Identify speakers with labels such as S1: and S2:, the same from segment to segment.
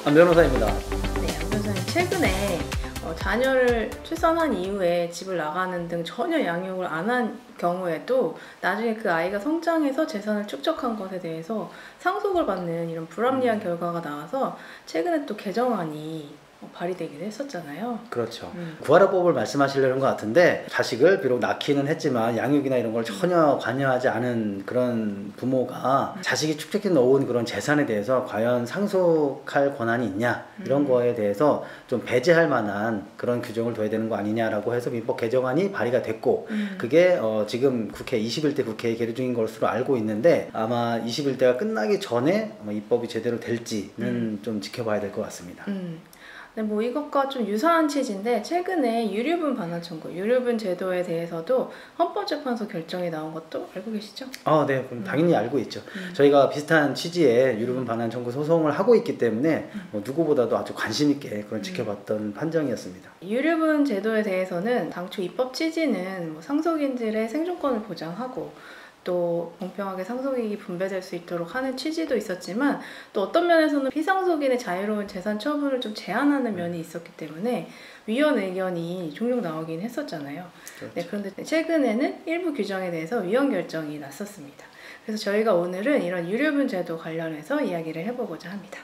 S1: 안 변호사입니다.
S2: 네, 안 변호사님 최근에 자녀를 출산한 이후에 집을 나가는 등 전혀 양육을 안 한 경우에도 나중에 그 아이가 성장해서 재산을 축적한 것에 대해서 상속을 받는 이런 불합리한 결과가 나와서 최근에 또 개정안이 발의되기도 했었잖아요.
S1: 그렇죠. 구하라법을 말씀하시려는 것 같은데, 자식을 비록 낳기는 했지만 양육이나 이런 걸 전혀 관여하지 않은 그런 부모가 자식이 축적해 놓은 그런 재산에 대해서 과연 상속할 권한이 있냐, 이런 거에 대해서 좀 배제할 만한 그런 규정을 둬야 되는 거 아니냐라고 해서 민법 개정안이 발의가 됐고, 그게 지금 국회 21대 국회에 계류 중인 것으로 알고 있는데, 아마 21대가 끝나기 전에 입법이 제대로 될지는 좀 지켜봐야 될 것 같습니다.
S2: 네, 뭐 이것과 좀 유사한 취지인데, 최근에 유류분 반환 청구, 유류분 제도에 대해서도 헌법재판소 결정이 나온 것도 알고 계시죠?
S1: 네, 그럼 당연히 알고 있죠. 저희가 비슷한 취지의 유류분 반환 청구 소송을 하고 있기 때문에 누구보다도 아주 관심 있게 그런 지켜봤던 판정이었습니다.
S2: 유류분 제도에 대해서는 당초 입법 취지는 상속인들의 생존권을 보장하고 또 공평하게 상속이익이 분배될 수 있도록 하는 취지도 있었지만, 또 어떤 면에서는 피상속인의 자유로운 재산 처분을 좀 제한하는 면이 있었기 때문에 위헌 의견이 종종 나오긴 했었잖아요. 그렇죠. 네, 그런데 최근에는 일부 규정에 대해서 위헌 결정이 났었습니다. 그래서 저희가 오늘은 이런 유류분 제도 관련해서 이야기를 해보고자 합니다.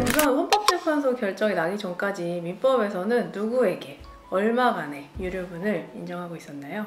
S2: 우선 헌법재판소 결정이 나기 전까지 민법에서는 누구에게 얼마간의 유류분을 인정하고 있었나요?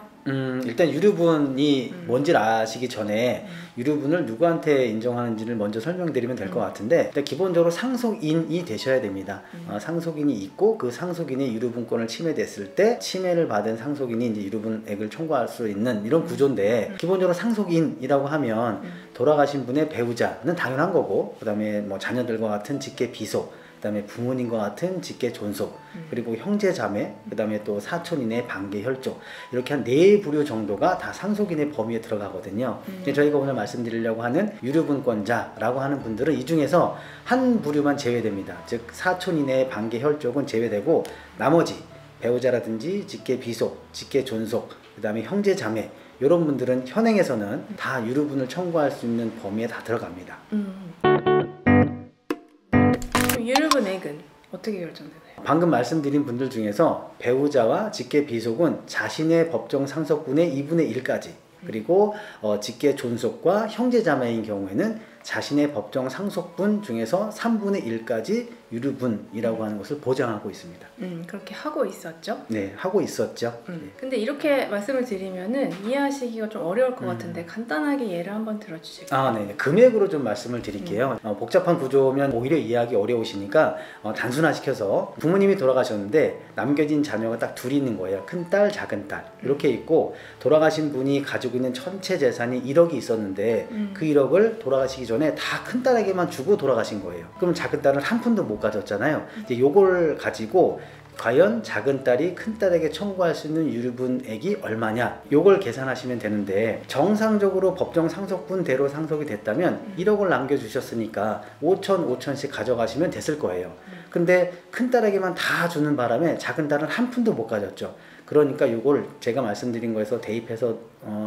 S1: 일단 유류분이 뭔지를 아시기 전에 유류분을 누구한테 인정하는지를 먼저 설명드리면 될 것 같은데, 일단 기본적으로 상속인이 되셔야 됩니다. 상속인이 있고 그 상속인의 유류분권을 침해됐을 때 침해를 받은 상속인이 이제 유류분액을 청구할 수 있는 이런 구조인데, 기본적으로 상속인이라고 하면 돌아가신 분의 배우자는 당연한 거고, 그 다음에 뭐 자녀들과 같은 직계 비속, 그 다음에 부모님과 같은 직계 존속, 그리고 형제 자매, 그 다음에 또 사촌 이내 반계 혈족, 이렇게 한 4부류 정도가 다 상속인의 범위에 들어가거든요. 저희가 오늘 말씀드리려고 하는 유류분권자라고 하는 분들은 이 중에서 한 부류만 제외됩니다. 즉 사촌 이내 반계 혈족은 제외되고, 나머지 배우자라든지 직계 비속, 직계 존속, 그 다음에 형제 자매, 이런 분들은 현행에서는 다 유류분을 청구할 수 있는 범위에 다 들어갑니다.
S2: 유류분액은 어떻게 결정되나요?
S1: 방금 말씀드린 분들 중에서 배우자와 직계 비속은 자신의 법정 상속분의 2분의 1까지, 그리고 직계 존속과 형제 자매인 경우에는 자신의 법정 상속분 중에서 3분의 1까지 유류분이라고 하는 것을 보장하고 있습니다.
S2: 그렇게 하고 있었죠?
S1: 네, 하고 있었죠.
S2: 근데 이렇게 말씀을 드리면은 이해하시기가 좀 어려울 것 같은데 간단하게 예를 한번 들어주실까요?
S1: 네. 금액으로 좀 말씀을 드릴게요. 복잡한 구조면 오히려 이해하기 어려우시니까 단순화시켜서, 부모님이 돌아가셨는데 남겨진 자녀가 딱 둘이 있는 거예요. 큰딸, 작은딸 이렇게 있고, 돌아가신 분이 가지고 있는 전체 재산이 1억이 있었는데 그 1억을 돌아가시기 전에 다 큰딸에게만 주고 돌아가신 거예요. 그럼 작은딸은 한 푼도 못 가졌잖아요. 이제 요걸 가지고 과연 작은딸이 큰딸에게 청구할 수 있는 유류분액이 얼마냐, 요걸 계산하시면 되는데, 정상적으로 법정 상속분대로 상속이 됐다면 1억을 남겨주셨으니까 5천, 5천씩 가져가시면 됐을 거예요. 근데 큰딸에게만 다 주는 바람에 작은딸은 한 푼도 못 가졌죠. 그러니까 이걸 제가 말씀드린 거에서 대입해서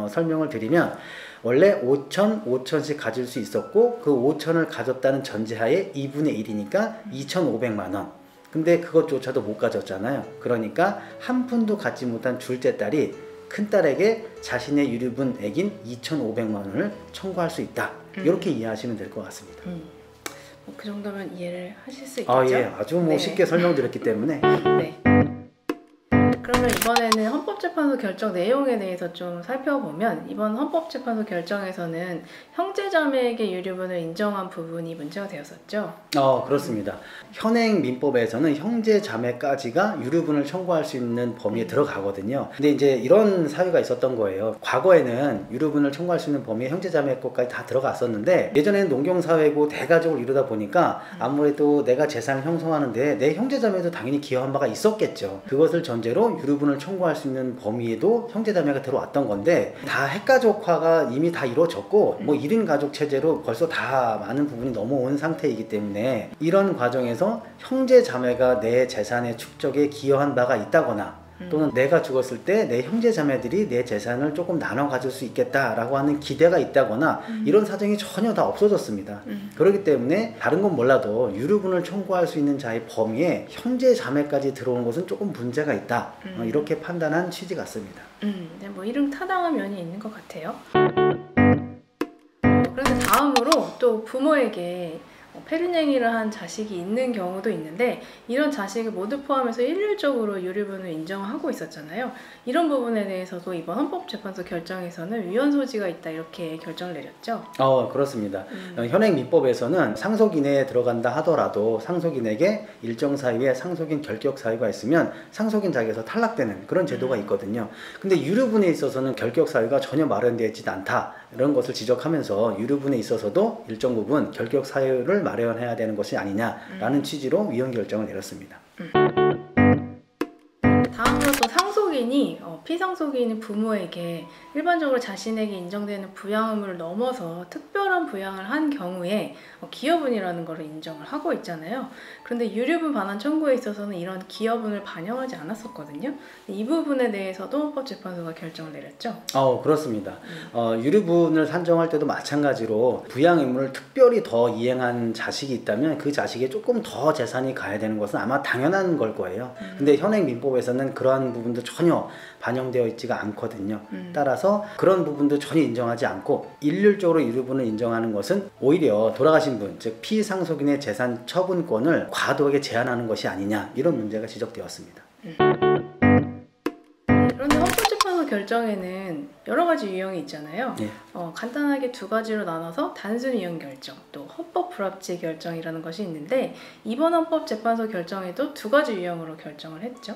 S1: 설명을 드리면, 원래 5천, 5천씩 가질 수 있었고, 그 5천을 가졌다는 전제하에 2분의 1이니까 2,500만 원. 근데 그것조차도 못 가졌잖아요. 그러니까 한 푼도 갖지 못한 둘째 딸이 큰딸에게 자신의 유류분액인 2,500만 원을 청구할 수 있다. 이렇게 이해하시면 될 것 같습니다.
S2: 그 정도면 이해를 하실 수 있겠죠?
S1: 예, 아주 네. 쉽게 설명드렸기 때문에.
S2: 네. 그러면 이번에는 헌법재판소 결정 내용에 대해서 좀 살펴보면, 이번 헌법재판소 결정에서는 형제자매에게 유류분을 인정한 부분이 문제가 되었었죠?
S1: 그렇습니다. 현행 민법에서는 형제자매까지가 유류분을 청구할 수 있는 범위에 들어가거든요. 근데 이제 이런 사유가 있었던 거예요. 과거에는 유류분을 청구할 수 있는 범위에 형제자매 것까지 다 들어갔었는데, 예전에는 농경사회고 대가족을 이루다 보니까 아무래도 내가 재산을 형성하는데 내 형제자매도 당연히 기여한 바가 있었겠죠. 그것을 전제로 유류분을 청구할 수 있는 범위에도 형제자매가 들어왔던 건데, 다 핵가족화가 이미 다 이루어졌고 뭐 1인 가족 체제로 벌써 다 많은 부분이 넘어온 상태이기 때문에, 이런 과정에서 형제자매가 내 재산의 축적에 기여한 바가 있다거나, 또는 내가 죽었을 때 내 형제 자매들이 내 재산을 조금 나눠 가질 수 있겠다라고 하는 기대가 있다거나 이런 사정이 전혀 다 없어졌습니다. 그렇기 때문에 다른 건 몰라도 유류분을 청구할 수 있는 자의 범위에 형제 자매까지 들어오는 것은 조금 문제가 있다. 이렇게 판단한 취지 같습니다.
S2: 네, 뭐 이름 타당한 면이 있는 것 같아요. 그런데 다음으로 또 부모에게 폐륜행위를 한 자식이 있는 경우도 있는데 이런 자식을 모두 포함해서 일률적으로 유류분을 인정하고 있었잖아요. 이런 부분에 대해서도 이번 헌법재판소 결정에서는 위헌 소지가 있다 이렇게 결정을 내렸죠.
S1: 그렇습니다. 현행 민법에서는 상속인에 들어간다 하더라도 상속인에게 일정 사유에 상속인 결격 사유가 있으면 상속인 자격에서 탈락되는 그런 제도가 있거든요. 근데 유류분에 있어서는 결격 사유가 전혀 마련되어 있지 않다 이런 것을 지적하면서 유류분에 있어서도 일정 부분 결격 사유를 마련해야 되는 것이 아니냐라는 취지로 위헌 결정을 내렸습니다.
S2: 다음으로 또 상속인이 피상속인인 부모에게 일반적으로 자신에게 인정되는 부양 의무를 넘어서 특별한 부양을 한 경우에 기여분이라는 것을 인정을 하고 있잖아요. 그런데 유류분 반환 청구에 있어서는 이런 기여분을 반영하지 않았었거든요. 이 부분에 대해서도 헌법재판소가 결정을 내렸죠.
S1: 그렇습니다. 유류분을 산정할 때도 마찬가지로 부양 의무를 특별히 더 이행한 자식이 있다면 그 자식에 조금 더 재산이 가야 되는 것은 아마 당연한 걸 거예요. 근데 현행 민법에서는 그러한 부분도 전혀 반영되어 있지가 않거든요. 따라서 그런 부분도 전혀 인정하지 않고 일률적으로 유류분을 인정하는 것은 오히려 돌아가신 분, 즉 피상속인의 재산 처분권을 과도하게 제한하는 것이 아니냐 이런 문제가 지적되었습니다.
S2: 그런데 헌법재판소 결정에는 여러 가지 유형이 있잖아요.
S1: 네.
S2: 간단하게 두 가지로 나눠서 단순 위헌 결정, 또 헌법 불합치 결정이라는 것이 있는데 이번 헌법재판소 결정에도 두 가지 유형으로 결정을 했죠.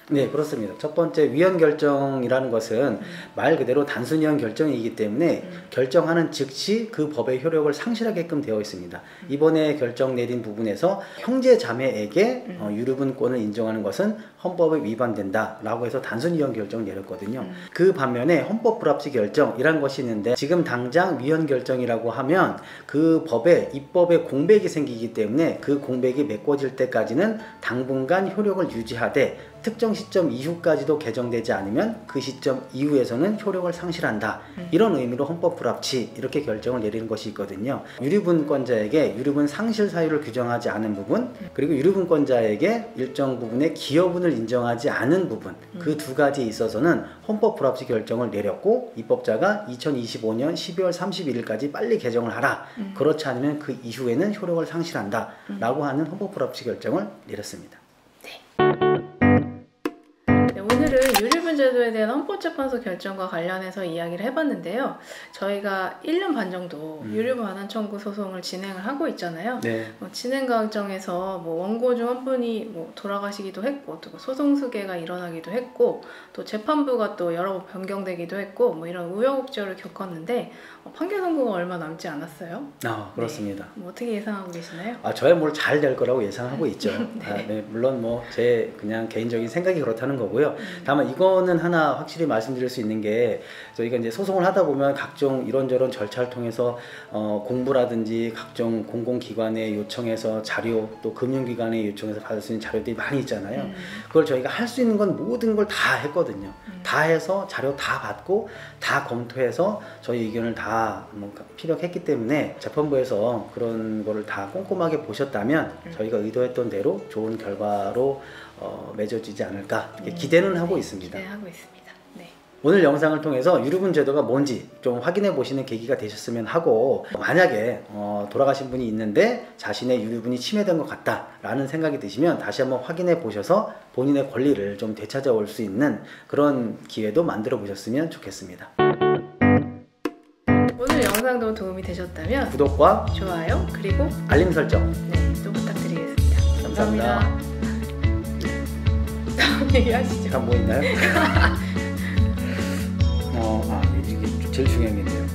S1: 네, 그렇습니다. 첫 번째 위헌 결정이라는 것은 말 그대로 단순 위헌 결정이기 때문에 결정하는 즉시 그 법의 효력을 상실하게끔 되어 있습니다. 이번에 결정 내린 부분에서 형제 자매에게 유류분권을 인정하는 것은 헌법에 위반된다라고 해서 단순 위헌 결정을 내렸거든요. 그 반면에 헌법 불합치 결정이라는 것이 있는데 지금 당장 위헌 결정이라고 하면 그 법에 입법에 공백이 생기기 때문에 그 공백이 메꿔질 때까지는 당분간 효력을 유지하되 특정 시점 이후까지도 개정되지 않으면 그 시점 이후에서는 효력을 상실한다. 이런 의미로 헌법 불합치 이렇게 결정을 내리는 것이 있거든요. 유류분권자에게 유류분 상실 사유를 규정하지 않은 부분, 그리고 유류분권자에게 일정 부분의 기여분을 인정하지 않은 부분, 그 두 가지에 있어서는 헌법 불합치 결정을 내렸고 입법자가 2025년 12월 31일까지 빨리 개정을 하라. 그렇지 않으면 그 이후에는 효력을 상실한다. 라고 하는 헌법 불합치 결정을 내렸습니다.
S2: 오늘은 유류분 제도에 대한 헌법재판소 결정과 관련해서 이야기를 해봤는데요. 저희가 1년 반 정도 유류분 반환 청구 소송을 진행을 하고 있잖아요.
S1: 네.
S2: 진행 과정에서 원고 중 한 분이 돌아가시기도 했고, 또 소송 수계가 일어나기도 했고, 또 재판부가 또 여러 번 변경되기도 했고, 이런 우여곡절을 겪었는데 판결 선고가 얼마 남지 않았어요.
S1: 그렇습니다.
S2: 네. 어떻게 예상하고 계시나요?
S1: 저야 뭘 잘 될 거라고 예상하고 있죠.
S2: 네.
S1: 물론 제 그냥 개인적인 생각이 그렇다는 거고요. 다만 이거는 하나 확실히 말씀드릴 수 있는 게 저희가 이제 소송을 하다 보면 각종 이런저런 절차를 통해서 공부라든지 각종 공공기관에 요청해서 자료, 또 금융기관에 요청해서 받을 수 있는 자료들이 많이 있잖아요. 그걸 저희가 할 수 있는 건 모든 걸 다 했거든요. 다 해서 자료 다 받고 다 검토해서 저희 의견을 다 피력했기 때문에 재판부에서 그런 거를 다 꼼꼼하게 보셨다면 저희가 의도했던 대로 좋은 결과로 맺어지지 않을까 이렇게 기대는 하고 있습니다.
S2: 기대하고 있습니다. 네.
S1: 오늘 영상을 통해서 유류분 제도가 뭔지 좀 확인해 보시는 계기가 되셨으면 하고, 만약에 돌아가신 분이 있는데 자신의 유류분이 침해된 것 같다라는 생각이 드시면 다시 한번 확인해 보셔서 본인의 권리를 좀 되찾아올 수 있는 그런 기회도 만들어 보셨으면 좋겠습니다.
S2: 오늘 영상도 도움이 되셨다면
S1: 구독과
S2: 좋아요, 그리고
S1: 알림 설정
S2: 또 부탁드리겠습니다.
S1: 감사합니다.
S2: 다음 얘기하시죠.
S1: 다음 뭐 있나요? 이게 제일 중요한 게 있네요.